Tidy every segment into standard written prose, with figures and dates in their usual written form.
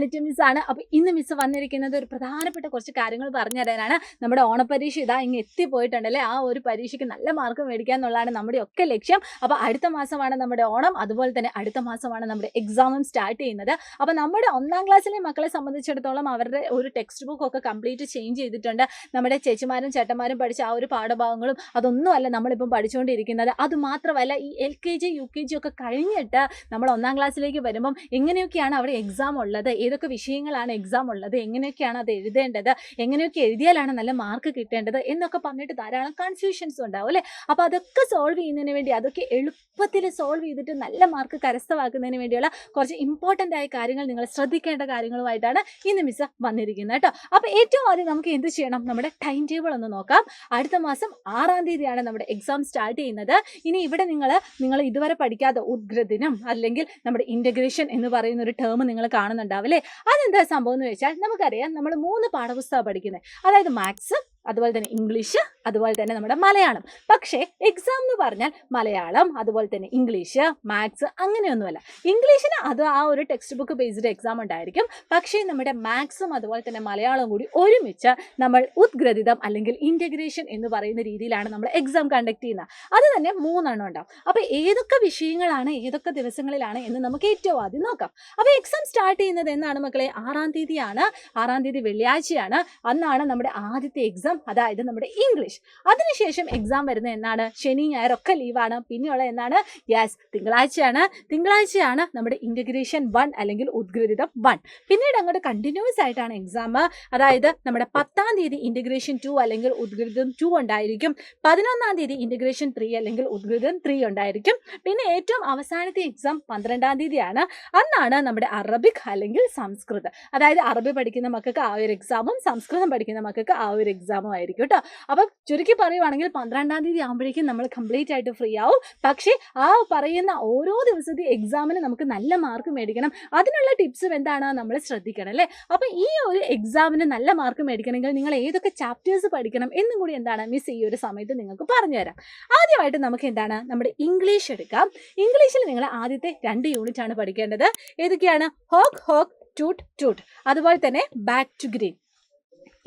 അനിറ്റ മിസ്സാണ്. അപ്പോൾ ഇന്ന് മിസ്സ് വന്നിരിക്കുന്നത് ഒരു പ്രധാനപ്പെട്ട കുറച്ച് കാര്യങ്ങൾ പറഞ്ഞു തരാനാണ്. നമ്മുടെ ഓണപരീക്ഷ ഇതാ ഇങ്ങ് എത്തിപ്പോയിട്ടുണ്ടല്ലേ. ആ ഒരു പരീക്ഷയ്ക്ക് നല്ല മാർക്ക് മേടിക്കുക എന്നുള്ളതാണ് നമ്മുടെ ഒക്കെ ലക്ഷ്യം. അപ്പോൾ അടുത്ത മാസമാണ് നമ്മുടെ ഓണം, അതുപോലെ തന്നെ അടുത്ത മാസമാണ് നമ്മുടെ എക്സാമും സ്റ്റാർട്ട് ചെയ്യുന്നത്. അപ്പോൾ നമ്മുടെ 1ാം ക്ലാസ്സിലെ മക്കളെ സംബന്ധിച്ചിടത്തോളം അവരുടെ ഒരു ടെക്സ്റ്റ് ബുക്ക് ഒക്കെ കംപ്ലീറ്റ് ചേഞ്ച് ചെയ്തിട്ടുണ്ട്. നമ്മുടെ ചേച്ചിമാരും ചേട്ടന്മാരും പഠിച്ച ആ ഒരു പാഠഭാഗങ്ങളും അതൊന്നുമല്ല നമ്മളിപ്പം പഠിച്ചുകൊണ്ടിരിക്കുന്നത്. അതുമാത്രമല്ല ഈ LKG UKG ഒക്കെ കഴിഞ്ഞിട്ട് നമ്മൾ 1ാം ക്ലാസ്സിലേക്ക് വരുമ്പം എങ്ങനെയൊക്കെയാണ് അവിടെ എക്സാം ഉള്ളത്, ഏതൊക്കെ വിഷയങ്ങളാണ് എക്സാം ഉള്ളത്, എങ്ങനെയൊക്കെയാണ് അത് എഴുതേണ്ടത്, എങ്ങനെയൊക്കെ എഴുതിയാലാണ് നല്ല മാർക്ക് കിട്ടേണ്ടത് എന്നൊക്കെ പറഞ്ഞിട്ട് ധാരാളം കൺഫ്യൂഷൻസ് ഉണ്ടാവും അല്ലേ. അപ്പോൾ അതൊക്കെ സോൾവ് ചെയ്യുന്നതിന് വേണ്ടി, അതൊക്കെ എളുപ്പത്തിൽ സോൾവ് ചെയ്തിട്ട് നല്ല മാർക്ക് കരസ്ഥമാക്കുന്നതിന് വേണ്ടിയുള്ള കുറച്ച് ഇമ്പോർട്ടൻ്റ് ആയ കാര്യങ്ങൾ, നിങ്ങൾ ശ്രദ്ധിക്കേണ്ട കാര്യങ്ങളുമായിട്ടാണ് ഇന്ന് മിസ്സ് വന്നിരിക്കുന്നത് കേട്ടോ. അപ്പോൾ ഏറ്റവും ആദ്യം നമുക്ക് എന്ത് ചെയ്യണം, നമ്മുടെ ടൈം ടേബിൾ ഒന്ന് നോക്കാം. അടുത്ത മാസം 6ാം തീയതിയാണ് നമ്മുടെ എക്സാം സ്റ്റാർട്ട് ചെയ്യുന്നത്. ഇനി ഇവിടെ നിങ്ങൾ ഇതുവരെ പഠിക്കാത്ത ഉദ്ഗ്രഥനം അല്ലെങ്കിൽ നമ്മുടെ ഇൻ്റഗ്രേഷൻ എന്ന് പറയുന്ന ഒരു ടേം നിങ്ങൾ കാണുന്നുണ്ടാവില്ലേ. അതെന്താ സംഭവം എന്ന് വെച്ചാൽ നമുക്കറിയാം, നമ്മൾ 3 പാഠപുസ്തകം പഠിക്കുന്നത്, അതായത് മാത്സ്, അതുപോലെ തന്നെ ഇംഗ്ലീഷ്, അതുപോലെ തന്നെ നമ്മുടെ മലയാളം. പക്ഷേ എക്സാം എന്ന് പറഞ്ഞാൽ മലയാളം, അതുപോലെ തന്നെ ഇംഗ്ലീഷ്, മാത്സ് അങ്ങനെയൊന്നുമല്ല. ഇംഗ്ലീഷിന് അത് ആ ഒരു ടെക്സ്റ്റ് ബുക്ക് ബേസ്ഡ് എക്സാം ഉണ്ടായിരിക്കും. പക്ഷേ നമ്മുടെ മാത്സും അതുപോലെ തന്നെ മലയാളവും കൂടി ഒരുമിച്ച് നമ്മൾ ഉദ്ഗ്രഥിതം അല്ലെങ്കിൽ ഇൻ്റഗ്രേഷൻ എന്ന് പറയുന്ന രീതിയിലാണ് നമ്മൾ എക്സാം കണ്ടക്ട് ചെയ്യുന്നത്. അത് തന്നെ 3 എണ്ണം ഉണ്ടാവും. അപ്പോൾ ഏതൊക്കെ വിഷയങ്ങളാണ് ഏതൊക്കെ ദിവസങ്ങളിലാണ് എന്ന് നമുക്ക് ഏറ്റവും ആദ്യം നോക്കാം. അപ്പോൾ എക്സാം സ്റ്റാർട്ട് ചെയ്യുന്നത് എന്നാണ് മക്കളെ? 6ാം തീയതിയാണ്. 6ാം തീയതി വെള്ളിയാഴ്ചയാണ്. അന്നാണ് നമ്മുടെ ആദ്യത്തെ എക്സാം, അതായത് നമ്മുടെ ഇംഗ്ലീഷ്. അതിനുശേഷം എക്സാം വരുന്നത് എന്നാണ്? ശനി ഞായറൊക്കെ ലീവാണ്. പിന്നെയുള്ള എന്നാണ്? യെസ്, തിങ്കളാഴ്ചയാണ് നമ്മുടെ ഇൻ്റഗ്രേഷൻ 1 അല്ലെങ്കിൽ ഉദ്ഗ്രഥിതം 1. പിന്നീട് അങ്ങോട്ട് കണ്ടിന്യൂസ് ആയിട്ടാണ് എക്സാം. അതായത് നമ്മുടെ 10ാം തീയതി ഇൻ്റഗ്രേഷൻ 2 അല്ലെങ്കിൽ ഉദ്ഗ്രഥിതം 2 ഉണ്ടായിരിക്കും. 11ാം തീയതി ഇൻ്റഗ്രേഷൻ 3 അല്ലെങ്കിൽ ഉദ്ഗ്രഥിതം 3 ഉണ്ടായിരിക്കും. പിന്നെ ഏറ്റവും അവസാനത്തെ എക്സാം 12ാം തീയതിയാണ്. അന്നാണ് നമ്മുടെ അറബിക് അല്ലെങ്കിൽ സംസ്കൃതം. അതായത് അറബി പഠിക്കുന്ന മക്കൾക്ക് ആ ഒരു എക്സാമും സംസ്കൃതം പഠിക്കുന്ന മക്കൾക്ക് ആ ഒരു എക്സാമും ആയിരിക്കും കേട്ടോ. അപ്പം ചുരുക്കി പറയുവാണെങ്കിൽ 12ാം തീയതി ആകുമ്പോഴേക്കും നമ്മൾ കംപ്ലീറ്റ് ആയിട്ട് ഫ്രീ ആവും. പക്ഷേ ആ പറയുന്ന ഓരോ ദിവസത്തെ എക്സാമിന് നമുക്ക് നല്ല മാർക്ക് മേടിക്കണം. അതിനുള്ള ടിപ്സും എന്താണ് നമ്മൾ ശ്രദ്ധിക്കണം അല്ലേ. അപ്പം ഈ ഒരു എക്സാമിന് നല്ല മാർക്ക് മേടിക്കണമെങ്കിൽ നിങ്ങൾ ഏതൊക്കെ ചാപ്റ്റേഴ്സ് പഠിക്കണം എന്നും കൂടി എന്താണ് മിസ് ഈ ഒരു സമയത്ത് നിങ്ങൾക്ക് പറഞ്ഞുതരാം. ആദ്യമായിട്ട് നമുക്ക് എന്താണ് നമ്മുടെ ഇംഗ്ലീഷ് എടുക്കാം. ഇംഗ്ലീഷിൽ നിങ്ങൾ ആദ്യത്തെ 2 യൂണിറ്റ് ആണ് പഠിക്കേണ്ടത്. ഏതൊക്കെയാണ്? ഹോക്ക് ഹോക്ക്, ടൂട്ട് ടൂട്ട്, അതുപോലെ തന്നെ ബാക്ക് ടു ഗ്രീൻ.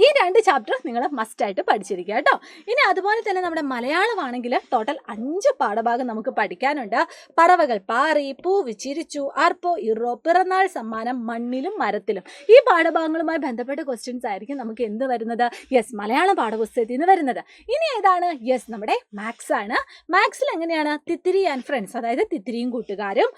ഈ 2 ചാപ്റ്റർ നിങ്ങൾ മസ്റ്റായിട്ട് പഠിച്ചിരിക്കുക കേട്ടോ. ഇനി അതുപോലെ തന്നെ നമ്മുടെ മലയാളമാണെങ്കിൽ ടോട്ടൽ 5 പാഠഭാഗം നമുക്ക് പഠിക്കാനുണ്ട്. പറവകൾ പാറി, പൂവ് ചിരിച്ചു, ആർപ്പോ ഇറോ, പിറന്നാൾ സമ്മാനം, മണ്ണിലും മരത്തിലും. ഈ പാഠഭാഗങ്ങളുമായി ബന്ധപ്പെട്ട ക്വസ്റ്റ്യൻസ് ആയിരിക്കും നമുക്ക് എന്ത് വരുന്നത്? യെസ്, മലയാളം പാഠപുസ്തകത്തിൽ നിന്ന് വരുന്നത്. ഇനി ഏതാണ്? യെസ്, നമ്മുടെ മാത്സ് ആണ്. മാത്സിൽ എങ്ങനെയാണ്? തിത്തിരി ആൻഡ് ഫ്രണ്ട്സ്, അതായത് തിത്തിരിയും കൂട്ടുകാരും,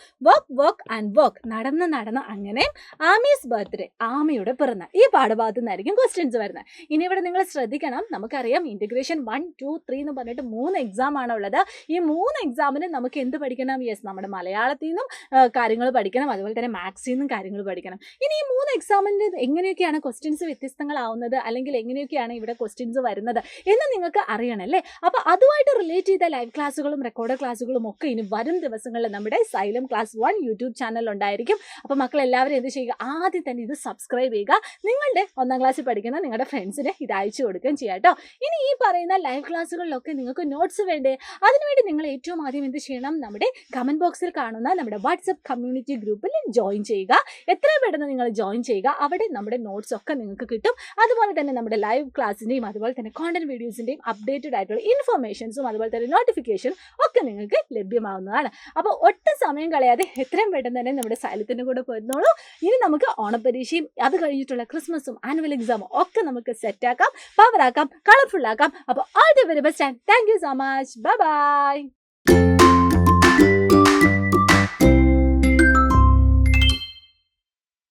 വർക്ക് ആൻഡ് വർക്ക്, നടന്ന് അങ്ങനെ, ആമീസ് ബർത്ത്ഡേ, ആമയുടെ പിറന്നാൾ. ഈ പാഠഭാഗത്തു നിന്നായിരിക്കും ക്വസ്റ്റ്യൻസ് വരുന്നത്. ഇനി ഇവിടെ നിങ്ങൾ ശ്രദ്ധിക്കണം, നമുക്കറിയാം ഇൻ്റഗ്രേഷൻ 1, 2, 3 എന്ന് പറഞ്ഞിട്ട് 3 എക്സാം ആണ് ഉള്ളത്. ഈ 3 എക്സാമിന് നമുക്ക് എന്ത് പഠിക്കണം? യെസ്, നമ്മുടെ മലയാളത്തിൽ നിന്നും കാര്യങ്ങൾ പഠിക്കണം, അതുപോലെ തന്നെ മാത്സിൽ നിന്നും കാര്യങ്ങൾ പഠിക്കണം. ഇനി ഈ 3 എക്സാമിൻ്റെ എങ്ങനെയൊക്കെയാണ് ക്വസ്റ്റ്യൻസ് വ്യത്യസ്തങ്ങളാവുന്നത്, അല്ലെങ്കിൽ എങ്ങനെയൊക്കെയാണ് ഇവിടെ ക്വസ്റ്റ്യൻസ് വരുന്നത് എന്ന് നിങ്ങൾക്ക് അറിയണം അല്ലേ. അപ്പോൾ അതുമായിട്ട് റിലേറ്റ് ചെയ്ത ലൈവ് ക്ലാസ്സുകളും റെക്കോർഡ് ക്ലാസ്സുകളും ഒക്കെ ഇനി വരും ദിവസങ്ങളിൽ നമ്മുടെ സൈലം ക്ലാസ് 1 യൂട്യൂബ് ചാനൽ ഉണ്ടായിരിക്കും. അപ്പോൾ മക്കൾ എല്ലാവരും എന്ത് ചെയ്യുക? ആദ്യം തന്നെ ഇത് സബ്സ്ക്രൈബ് ചെയ്യുക. നിങ്ങളുടെ 1ാം ക്ലാസ്സിൽ പഠിക്കുന്ന നിങ്ങളുടെ ഫ്രണ്ട്സിന് ഇത് അയച്ചു കൊടുക്കുകയും ചെയ്യാം കേട്ടോ. ഇനി ഈ പറയുന്ന ലൈവ് ക്ലാസ്സുകളിലൊക്കെ നിങ്ങൾക്ക് നോട്ട്സ് വേണ്ടേ? അതിനുവേണ്ടി നിങ്ങൾ ഏറ്റവും ആദ്യം എന്ത് ചെയ്യണം? നമ്മുടെ കമൻറ്റ് ബോക്സിൽ കാണുന്ന നമ്മുടെ വാട്സപ്പ് കമ്മ്യൂണിറ്റി ഗ്രൂപ്പിൽ ജോയിൻ ചെയ്യുക. എത്രയും പെട്ടെന്ന് നിങ്ങൾ ജോയിൻ ചെയ്യുക. അവിടെ നമ്മുടെ നോട്ട്സ് ഒക്കെ നിങ്ങൾക്ക് കിട്ടും. അതുപോലെ തന്നെ നമ്മുടെ ലൈവ് ക്ലാസ്സിൻ്റെയും അതുപോലെ തന്നെ കോണ്ടന്റ് വീഡിയോസിൻ്റെയും അപ്ഡേറ്റഡ് ആയിട്ടുള്ള ഇൻഫർമേഷൻസും അതുപോലെ തന്നെ നോട്ടിഫിക്കേഷൻ ഒക്കെ നിങ്ങൾക്ക് ലഭ്യമാവുന്നതാണ്. അപ്പോൾ ഒട്ടും സമയം കളയാതെ എത്രയും പെട്ടെന്ന് തന്നെ നമ്മുടെ സൈലത്തിൻ്റെ കൂടെ പോയിരുന്നോളൂ. ഇനി നമുക്ക് ഓണപ്പരീക്ഷയും അത് കഴിഞ്ഞിട്ടുള്ള ക്രിസ്മസും ആനുവൽ എക്സാമും ഒക്കെ നമുക്ക് സെറ്റാക്കാം, പവറാക്കാം, കളർഫുൾ ആക്കാം. അപ്പോൾ all the very best and thank you so much. Bye bye.